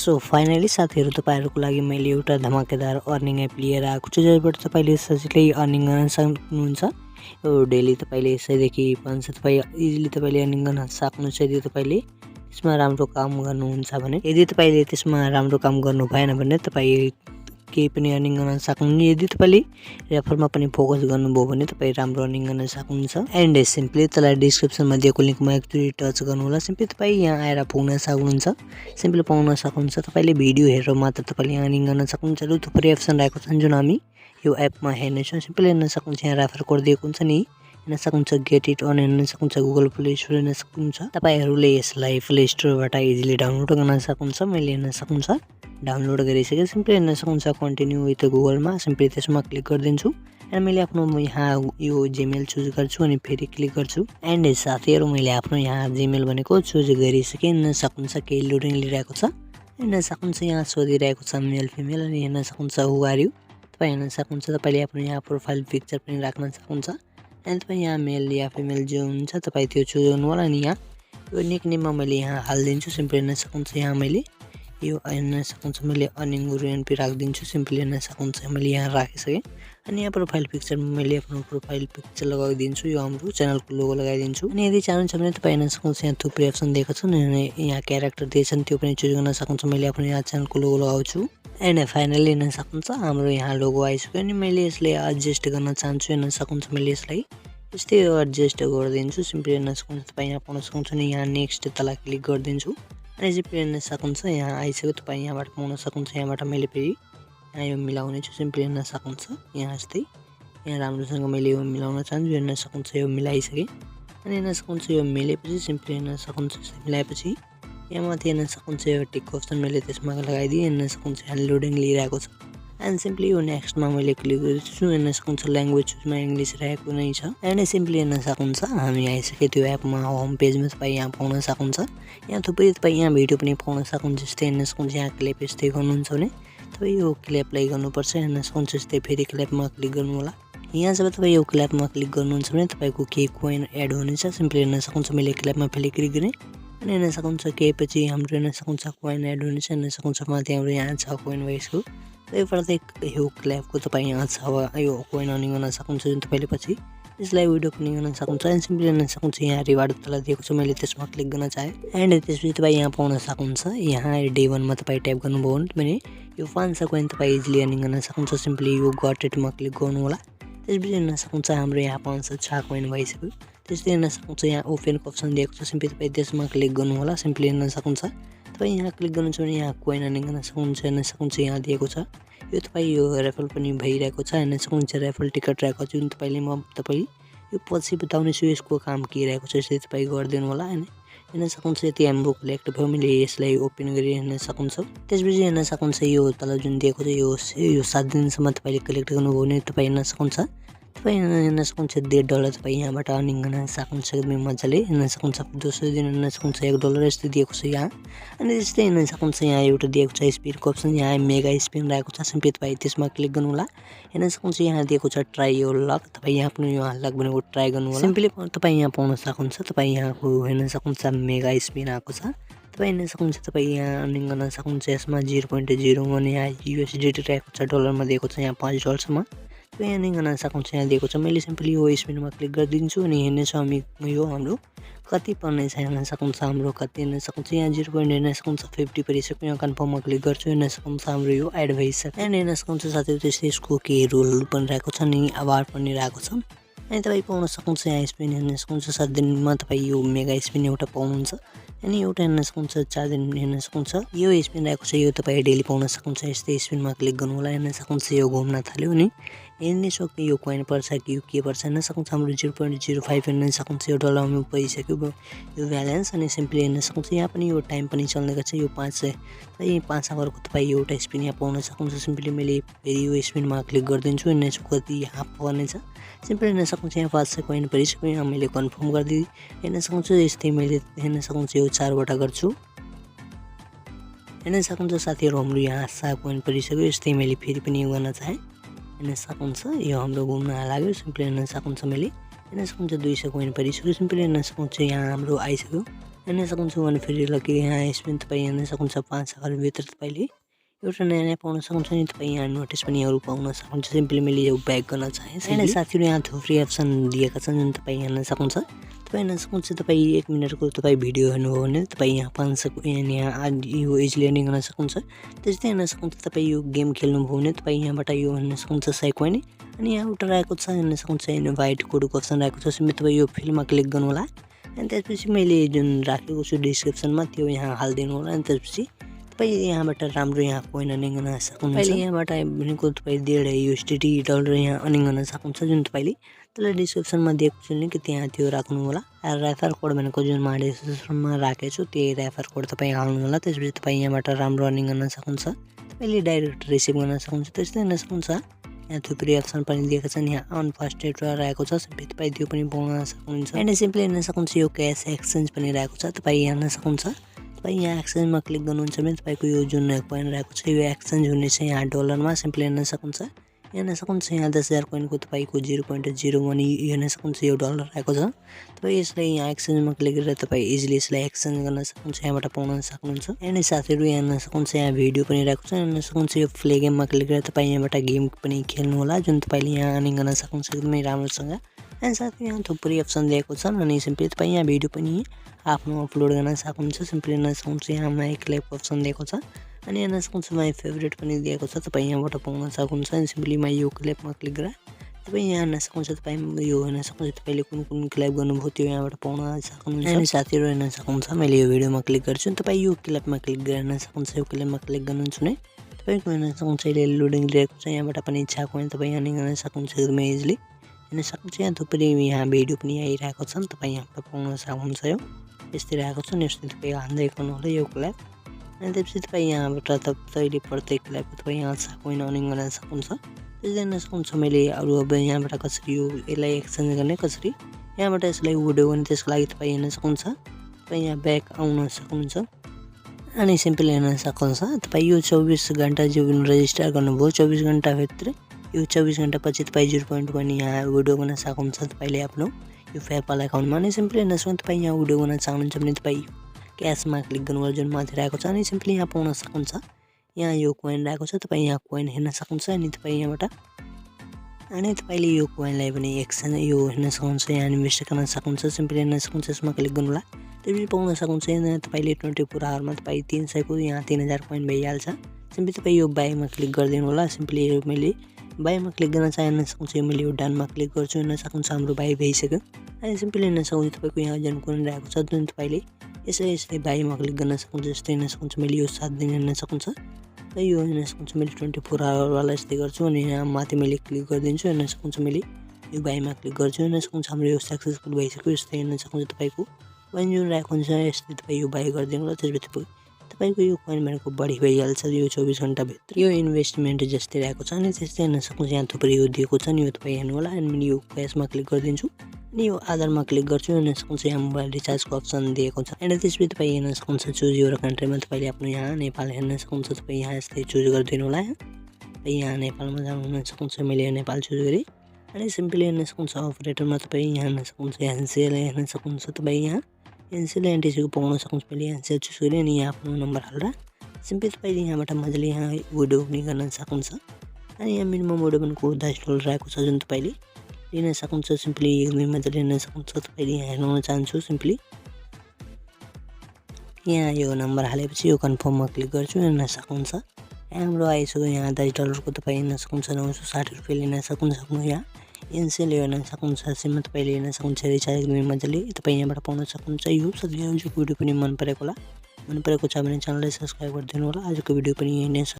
So finally साथीहरु तपाईहरुको लागि मैले एउटा धमाकेदार अर्निङ एप लिएर आएको छु जसबाट तपाईले सजिलै अर्निङ गर्न सक्नुहुन्छ। यो डेली तपाईले 100 देखि 500 तपाई इजिली तपाईले अर्निङ गर्न सक्नुहुन्छ यदि तपाईले त्यसमा राम्रो काम गर्नुहुन्छ भने। यदि तपाईले त्यसमा राम्रो काम गर्नु भएन भने तपाई केही पनि अर्निङ गर्न सक्नुहुन्न। यदि तपाईले रेफरमा पनि फोकस गर्नुभयो भने तपाई राम्रो अर्निङ गर्न सक्नुहुन्छ। एन्ड सिम्पली तल डिस्क्रिप्सनमा दिएको लिंकमा एकचोटी टच गर्नु होला। सिम्पली तपाई यहाँ आएर पुग्न सक्नुहुन्छ। सिम्पली पाउन सक्नुहुन्छ। तपाईले भिडियो हेरेर मात्र तपाईले अर्निङ गर्न सक्नुहुन्छ। र थुप्रै अप्सन रहेको छन् जुन हामी यो एपमा हेर्नेछौँ। सिम्पली हेर्न सक्नुहुन्छ। यहाँ रेफर कोड दिएको हुन्छ नि, हेर्न सक्नुहुन्छ। गेट इट अन हेर्न सक्नुहुन्छ। गुगल प्ले स्टोर हेर्न सक्नुहुन्छ। तपाईहरुले यसलाई प्ले स्टोरबाट इजिली डाउनलोड गर्न सक्नुहुन्छ। मैले हेर्न सक्नुहुन्छ डाउनलोड गरिसके। सिम्पली हेर्न सक्नुहुन्छ कन्टिन्यू विथ गुगलमा सिम्पली त्यसमा क्लिक गरिदिन्छु। एन्ड मैले आफ्नो यहाँ यो जीमेल चुज गर्छु अनि फेरि क्लिक गर्छु। एन्ड साथीहरु मैले आफ्नो यहाँ जीमेल भनेको चुज गरिसके। हेर्न सक्नुहुन्छ केही लोडिङ लिइरहेको छ। हेर्न सक्नुहुन्छ यहाँ सोधिरहेको छ मेल फिमेल अनि हेर्न सक्नुहुन्छ हु आर यु। तपाई हेर्न सक्नुहुन्छ तपाईले आफ्नो यहाँ प्रोफाइल पिक्चर पनि राख्न सक्नुहुन्छ। एन्ड तपाई यहाँ मेल या फिमेल जो हुन्छ तपाई त्यो चुज गर्नु होला। अनि यहाँ यो निकनेममा मैले यहाँ हाल्दिन्छु। सिम्पली हेर्न सक्नुहुन्छ यहाँ मैले यो हेर्न सक्नुहुन्छ मैले अर्निङ गुरु एनपी राखिदिन्छु। सिम्पली हेर्न सक्नुहुन्छ मैले यहाँ राखिसके। अनि यहाँ प्रोफाइल पिक्चरमा मैले आफ्नो प्रोफाइल पिक्चर लगाइदिन्छु। यो हाम्रो च्यानलको लोगो लगाइदिन्छु। अनि यदि चाहनुहुन्छ भने तपाई हेर्न सक्नुहुन्छ यहाँ थुप्रै अप्सन दिएको छन् अनि यहाँ क्यारेक्टर दिएछन् त्यो पनि चुज गर्न सक्नुहुन्छ। मैले आफ्नो यहाँ च्यानलको लोगो लगाउँछु। एन्ड फाइनली हेर्न सक्नुहुन्छ हाम्रो यहाँ लोगो आइसक्यो। अनि मैले यसलाई एडजस्ट गर्न चाहन्छु। हेर्न सक्नुहुन्छ मैले यसलाई यस्तै एडजस्ट गरिदिन्छु। सिम्पली हेर्न सक्नुहुन्छ तपाई यहाँ पाउन सक्नुहुन्छ। अनि यहाँ नेक्स्ट तल क्लिक गरिदिन्छु। अनि सिम्पली हेर्न सक्नुहुन्छ यहाँ आइसक्यो। तपाई यहाँबाट पाउन सक्नुहुन्छ। यहाँबाट मैले फेरि यहाँ यो मिलाउने छु। सिम्पली हेर्न सक्नुहुन्छ यहाँ यस्तै यहाँ राम्रोसँग मैले यो मिलाउन चाहन्छु। हेर्न सक्नुहुन्छ यो मिलाइसके। अनि हेर्न सक्नुहुन्छ यो मिलेपछि सिम्पली हेर्न सक्नुहुन्छ मिलाएपछि यहाँ माथि हेर्न सक्नुहुन्छ यो टिक अप्सन मैले त्यसमा लगाइदिएँ। हेर्न सक्नुहुन्छ यहाँ लोडिङ लिइरहेको छ। एन्ड सिम्पली यो नेक्स्टमा मैले क्लिक गर्छु। हेर्न सक्नुहुन्छ ल्याङ्ग्वेज चुजमा इङ्ग्लिस रहेको नै छ। एन्ड सिम्पली हेर्न सक्नुहुन्छ हामी आइसक्यो त्यो एपमा होम पेजमा तपाई यहाँ पाउन सक्नुहुन्छ। यहाँ थुप्रै तपाई यहाँ भिडियो पनि पाउन सक्नुहुन्छ। जस्तै हेर्न सक्नुहुन्छ यहाँ क्लिप यस्तै गर्नुहुन्छ भने तपाई यो क्लिपलाई गर्नुपर्छ। हेर्न सक्नुहुन्छ यस्तै फेरि क्लिपमा क्लिक गर्नु होला। यहाँ जब तपाई यो क्लिपमा क्लिक गर्नुहुन्छ भने तपाईको केही कोइन एड हुनेछ। सिम्पली हेर्न सक्नुहुन्छ मैले क्लिपमा फेरि क्लिक गरेँ। अनि हेर्न सक्नुहुन्छ केही पछि हाम्रो हेर्न सक्नुहुन्छ कोइन एड हुनेछ। हेर्न सक्नुहुन्छ माथि हाम्रो यहाँ 6 कोइन भइसक्यो। यो प्रत्येक यो क्लिपको तपाई यहाँ 6 यो कोइन अर्निङ गर्न सक्नुहुन्छ जुन तपाईले पछि यसलाई विड्रो पनि गर्न सक्नुहुन्छ। एन्ड सिम्पली हेर्न सक्नुहुन्छ यहाँ रिवार्ड तल दिएको छ। मैले त्यसमा क्लिक गर्न चाहे। एन्ड त्यसपछि तपाई यहाँ पाउन सक्नुहुन्छ यहाँ डे 1 मा तपाई ट्याप गर्नुभयो भने यो 500 कोइन तपाई इजिली अर्निङ गर्न सक्नुहुन्छ। सिम्पली यो गट इटमा क्लिक गर्नु होला। त्यसपछि हेर्न सक्नुहुन्छ हाम्रो यहाँ 506 कोइन भइसक्यो। त्यस्तै हेर्न सक्नुहुन्छ यहाँ ओपनको अप्सन दिएको छ। सिम्पली तपाई त्यसमा क्लिक गर्नु होला। सिम्पली हेर्न सक्नुहुन्छ तपाई यहाँ क्लिक गर्नुहुन्छ भने यहाँ कोइन अर्निङ गर्न सक्नुहुन्छ। हेर्न सक्नुहुन्छ यहाँ दिएको छ यो तपाई यो रेफल पनि भइरहेको छ। हेर्न सक्नुहुन्छ रेफल टिकट रहेको छ जुन तपाईले म तपाई यो पछि बताउने छु यसको काम के रहेको छ। यसले तपाई गरिदिनु होला। हैन हेर्न सक्नुहुन्छ यति हाम्रो कलेक्ट भयो। मैले यसलाई ओपन गरी हेर्न सक्नुहुन्छ। त्यसपछि हेर्न सक्नुहुन्छ यो तल जुन दिएको छ यो 7 दिनसम्म तपाईले कलेक्ट गर्नुभयो भने तपाई हेर्न सक्नुहुन्छ तपाई हेर्न सक्नुहुन्छ $1.5 तपाई यहाँबाट अर्निङ गर्न सक्नुहुन्छ एकदमै मजाले। हेर्न सक्नुहुन्छ दोस्रो दिन हेर्न सक्नुहुन्छ $1 यस्तो दिएको छ यहाँ। अनि त्यस्तै हेर्न सक्नुहुन्छ यहाँ एउटा दिएको छ स्पिडको अप्सन यहाँ मेगा स्पिन रहेको छ। सिम्पली तपाई त्यसमा क्लिक गर्नु होला। हेर्न सक्नुहुन्छ यहाँ दिएको छ ट्राई योर लक। तपाई यहाँ पनि यो लक भनेको ट्राई गर्नु होला। सिम्पली तपाई यहाँ पाउन सक्नुहुन्छ तपाई यहाँको हेर्न सक्नुहुन्छ मेगा स्पिन आएको छ। तपाई हेर्न सक्नुहुन्छ तपाई यहाँ अर्निङ गर्न सक्नुहुन्छ। यसमा 0.01 यहाँ USDT रहेको छ। डलरमा दिएको छ यहाँ $5 सम्म तपाई अर्निङ गर्न सक्नुहुन्छ। यहाँ दिएको छ। मैले सिम्पली यो स्पिनमा क्लिक गरिदिन्छु अनि हेर्नेछौँ हामी यो हाम्रो कति पर्नेछ। हेर्न सक्नुहुन्छ हाम्रो कति हेर्न सक्नुहुन्छ यहाँ 0. हेर्न सक्नुहुन्छ 50 परिसक्यो। यहाँ कन्फर्ममा क्लिक गर्छु। हेर्न सक्नुहुन्छ हाम्रो यो एड भइसक्यो। एन्ड हेर्न सक्नुहुन्छ साथीहरु त्यस्तै यसको केही रुलहरु पनि रहेको छ अनि अवार्ड पनि रहेको छ। अनि तपाई पाउन सक्नुहुन्छ यहाँ स्पिन हेर्न सक्नुहुन्छ 7 दिनमा तपाई यो मेगा स्पिन एउटा पाउनुहुन्छ। अनि एउटा हेर्न सक्नुहुन्छ 4 दिन हेर्न सक्नुहुन्छ यो स्पिन रहेको छ। यो तपाई डेली पाउन सक्नुहुन्छ। यस्तै स्पिनमा क्लिक गर्नु होला। हेर्न सक्नुहुन्छ यो घुम्न थाल्यो अनि हेर्न सक्यो यो कोइन पर्छ कि यो के पर्छ। हेर्न सक्नुहुन्छ हाम्रो 0.05 हेर्न सक्नुहुन्छ यो डलरमा भइसक्यो यो ब्यालेन्स। अनि सिम्पली हेर्न सक्नुहुन्छ यहाँ पनि यो टाइम पनि चल्ने गर्छ। यो 5 आवरको तपाई एउटा स्पिन यहाँ पाउन सक्नुहुन्छ। सिम्पली मैले फेरि यो स्पिनमा क्लिक गरिदिन्छु। हेर्न कति यहाँ पर्नेछ। सिम्पली हेर्न सक्नुहुन्छ यहाँ 500 कोइन परिसक्यो। यहाँ मैले कन्फर्म गरिदिएँ। हेर्न सक्नुहुन्छ यस्तै मैले हेर्न सक्नुहुन्छ यो 4 वटा गर्छु। हेर्न सक्नुहुन्छ साथीहरु हाम्रो यहाँ 7 कोइन परिसक्यो। यस्तै मैले फेरि पनि यो गर्न चाहे। हेर्न सक्नुहुन्छ यो हाम्रो घुम्न लाग्यो। सिम्पली हेर्न सक्नुहुन्छ मैले हेर्न सक्नुहुन्छ 200 कोइन परिसक्यो। सिम्पली हेर्न सक्नुहुन्छ यहाँ हाम्रो आइसक्यो। हेर्न सक्नुहुन्छ भने फेरि लकी यहाँ यसमा तपाईँ हेर्न सक्नुहुन्छ 5 सेकेन्डभित्र तपाईँले एउटा नयाँ पाउन सक्नुहुन्छ नि। तपाईँ यहाँ नोटिस पनि अरू पाउन सक्नुहुन्छ। सिम्पली मैले यो ब्याक गर्न चाहेँ। होइन साथीहरू यहाँ थुप्रै अप्सन दिएका छन् जुन तपाईँ हेर्न सक्नुहुन्छ। तपाईँ हेर्न सक्नुहुन्छ तपाईँ 1 मिनटको तपाईँ भिडियो हेर्नुभयो भने तपाईँ यहाँ 500 यहाँ यो इजिली अर्निङ गर्न सक्नुहुन्छ। त्यस्तै हेर्न सक्नुहुन्छ तपाईँ यो गेम खेल्नुभयो भने तपाईँ यहाँबाट यो हेर्न सक्नुहुन्छ 100 कोइन अनि यहाँ एउटा रहेको छ हेर्न सक्नुहुन्छ इन्भाइट कोडको अप्सन रहेको छ। सिम्पली तपाईँ यो फिल्डमा क्लिक गर्नु होला अनि त्यसपछि मैले जुन राखेको छु डिस्क्रिप्सनमा त्यो यहाँ हालिदिनु होला अनि त्यसपछि तपाईँ यहाँबाट राम्रो यहाँ कोइन अर्निङ गर्न सक्नुहुन्छ। अहिले यहाँबाट भनेको तपाईँ 1.5 USDT डलर यहाँ अर्निङ गर्न सक्नुहुन्छ जुन तपाईँले त्यसलाई डिस्क्रिप्सनमा दिएको छु लिङ्क त्यहाँ त्यो राख्नु होला। रेफर कोड भनेको जुन म डिस्क्रिप्सनमा राखेको छु त्यही रेफर कोड तपाईँ हाल्नु होला। त्यसपछि तपाईँ यहाँबाट राम्रो अर्निङ गर्न सक्नुहुन्छ। तपाईँले डाइरेक्ट रिसिभ गर्न सक्नुहुन्छ। त्यस्तै हेर्न सक्नुहुन्छ यहाँ थुप्रै अप्सन पनि दिएका छन्। यहाँ अन फर्स्ट एड रहेको छ सिम्पली तपाईँ त्यो पनि पाउन सक्नुहुन्छ। एन्ड सिम्पली हेर्न सक्नुहुन्छ यो क्यास एक्सचेन्ज पनि रहेको छ तपाईँ हेर्न सक्नुहुन्छ। तपाईँ यहाँ एक्सचेन्जमा क्लिक गर्नुहुन्छ भने तपाईँको यो जुन कोइन रहेको छ यो एक्सचेन्ज हुनेछ यहाँ डलरमा। सिम्पली हेर्न सक्नुहुन्छ हेर्न सक्नुहुन्छ यहाँ 10,000 कोइनको तपाईँको 0.01 हेर्न सक्नुहुन्छ यो डलर रहेको छ। तपाईँ यसलाई यहाँ एक्सचेन्जमा क्लिक गरेर तपाईँ इजिली यसलाई एक्सचेन्ज गर्न सक्नुहुन्छ। यहाँबाट पाउन सक्नुहुन्छ। एन्ड साथीहरू हेर्न सक्नुहुन्छ यहाँ भिडियो पनि रहेको छ। हेर्न सक्नुहुन्छ यो प्ले गेममा क्लिक गरेर तपाईँ यहाँबाट गेम पनि खेल्नु होला जुन तपाईँले यहाँ अर्निङ गर्न सक्नुहुन्छ एकदमै राम्रोसँग। एन्ड साथै यहाँ थुप्रै अप्सन दिएको छन् अनि सिम्पली तपाईँ यहाँ भिडियो पनि आफ्नो अपलोड गर्न सक्नुहुन्छ। सिम्पली हेर्न सक्नुहुन्छ यहाँ माई क्लिप अप्सन दिएको छ अनि हेर्न सक्नुहुन्छ माई फेभरेट पनि दिएको छ तपाईँ यहाँबाट पाउन सक्नुहुन्छ। अनि सिम्पली माई यो क्लिपमा क्लिक गरेर तपाईँ यहाँ हेर्न सक्नुहुन्छ। तपाईँ यो हेर्न सक्नुहुन्छ तपाईँले कुन क्लिप गर्नुभयो त्यो यहाँबाट पाउन सक्नुहुन्छ। अनि साथीहरू हेर्न सक्नुहुन्छ मैले यो भिडियोमा क्लिक गर्छु तपाईँ यो क्लिपमा क्लिक गरेर हेर्न सक्नुहुन्छ। यो क्लिपमा क्लिक गर्नुहुन्छ भने तपाईँको हेर्न सक्नुहुन्छ अहिले लोडिङ लिएको छ। यहाँबाट पनि इच्छा कोइन तपाईँ अर्निङ गर्न सक्नुहुन्छ एकदमै इजिली हेर्न सक्नुहुन्छ। यहाँ थुप्रै यहाँ भिडियो पनि आइरहेको छ तपाईँ यहाँबाट पाउन सक्नुहुन्छ। यो यस्तै रहेको छ यस्तै तपाईँ हान्दै गर्नु होला यो क्लिप अनि त्यसपछि तपाईँ यहाँबाट तपाईँले प्रत्येक क्लिपको तपाईँ यहाँ कोइन अर्निङ गर्न सक्नुहुन्छ। त्यसले हेर्न सक्नुहुन्छ मैले अरू अब यहाँबाट कसरी यो यसलाई एक्सचेन्ज गर्ने कसरी यहाँबाट यसलाई उड्यो भने त्यसको लागि तपाईँ हेर्न सक्नुहुन्छ। तपाईँ यहाँ ब्याक आउन सक्नुहुन्छ अनि सिम्पली हेर्न सक्नुहुन्छ तपाईँ यो 24 घन्टा जुन रेजिस्टर गर्नुभयो 24 घन्टाभित्र यो 24 घन्टापछि तपाईँ 0.1 यहाँ विड्रो गर्न सक्नुहुन्छ तपाईँले आफ्नो यो पेपाल अकाउन्टमा। अनि सिम्पली हेर्न सक्नुहुन्छ तपाईँ यहाँ विड्रो गर्न चाहनुहुन्छ भने तपाईँ क्यासमा क्लिक गर्नुहोला जुन माथि रहेको छ अनि सिम्पली यहाँ पाउन सक्नुहुन्छ। यहाँ यो कोइन रहेको छ तपाईँ यहाँ कोइन हेर्न सक्नुहुन्छ अनि तपाईँ यहाँबाट अनि तपाईँले यो कोइनलाई पनि एक्सचेन्ज यो हेर्न सक्नुहुन्छ यहाँ इन्भेस्ट गर्न सक्नुहुन्छ। सिम्पली हेर्न सक्नुहुन्छ यसमा क्लिक गर्नु होला त्यसपछि पाउन सक्नुहुन्छ। यहाँ तपाईँले 24 आवरमा तपाईँ 300 को यहाँ 3000 कोइन भइहाल्छ। सिम्पली तपाईँ यो बाईमा क्लिक गरिदिनु होला। सिम्पली यो मैले बाईमा क्लिक गर्न चाहन सक्नुहुन्छ। यो मैले यो डनमा क्लिक गर्छु हेर्न सक्नुहुन्छ हाम्रो बाई भइसक्यो। अनि सिम्पली हेर्न सक्नुहुन्छ तपाईँको यहाँ जुन कोइन रहेको छ जुन तपाईँले यसै बाईमा क्लिक गर्न सक्नुहुन्छ। जस्तै हेर्न सक्नुहुन्छ मैले यो 7 दिन हेर्न सक्नुहुन्छ र यो हेर्न सक्नुहुन्छ मैले 24 आवरवाला यस्तै गर्छु अनि यहाँ माथि मैले क्लिक गरिदिन्छु हेर्न सक्नुहुन्छ। मैले यो बाईमा क्लिक गर्छु हेर्न सक्नुहुन्छ हाम्रो यो सक्सेसफुल भइसक्यो। यस्तै हेर्न सक्नुहुन्छ तपाईँको कोइन जुन रहेको हुन्छ यस्तै तपाईँ यो बाई गरिदिनु होला त्यसपछि तपाईँको यो कोइन भनेको बढी भइहाल्छ यो 24 घन्टाभित्र। यो इन्भेस्टमेन्ट जस्तै रहेको छ अनि त्यस्तै हेर्न सक्नुहुन्छ। यहाँ थुप्रै यो दिएको छ नि यो तपाईँ हेर्नु होला अनि मैले यो क्यासमा क्लिक गरिदिन्छु अनि यो आधारमा क्लिक गर्छु हेर्न सक्नुहुन्छ। यहाँ मोबाइल रिचार्जको अप्सन दिएको छ अनि त्यसपछि तपाईँ हेर्न सक्नुहुन्छ चुज यो कन्ट्रीमा तपाईँले आफ्नो यहाँ नेपाल हेर्न सक्नुहुन्छ। तपाईँ यहाँ यस्तै चुज गरिदिनु होला। तपाईँ यहाँ नेपालमा जानु हुन सक्नुहुन्छ। मैले यहाँ नेपाल चुज गरेँ अनि सिम्पली हेर्न सक्नुहुन्छ अपरेटरमा तपाईँ यहाँ हेर्न सक्नुहुन्छ एनसेल हेर्न सक्नुहुन्छ। तपाईँ यहाँ एनसेल एनटिसीको पाउन सक्नुहुन्छ। मैले एनसेल चुज गरेँ अनि यहाँ आफ्नो नम्बर हालेर सिम्पली तपाईँले यहाँबाट मजाले यहाँ विड्रो पनि गर्न सक्नुहुन्छ। अनि यहाँ मिनिमम विड्रो भनेको $10 रहेको छ जुन तपाईँले लिन सक्नुहुन्छ। सिम्पली एकदमै मजाले लिन सक्नुहुन्छ। तपाईँले यहाँ हेर्न चाहन्छु सिम्पली यहाँ यो नम्बर हालेपछि यो कन्फर्ममा क्लिक गर्छु हेर्न सक्नुहुन्छ। यहाँ हाम्रो आइसक्यो यहाँ $10 को तपाईँ हेर्न सक्नुहुन्छ 960 रुपियाँ लिन सक्नुहुन्छ। यहाँ एनसेल हेर्न सक्नुहुन्छ। सिममा तपाईँले हेर्न सक्नुहुन्छ रिचार्ज एकदमै मजाले तपाईँ यहाँबाट पाउन सक्नुहुन्छ। यो सबै आजको भिडियो पनि मन परेको होला मन परेको छ भने च्यानललाई सब्सक्राइब गरिदिनु होला। आजको भिडियो पनि यही नै छ।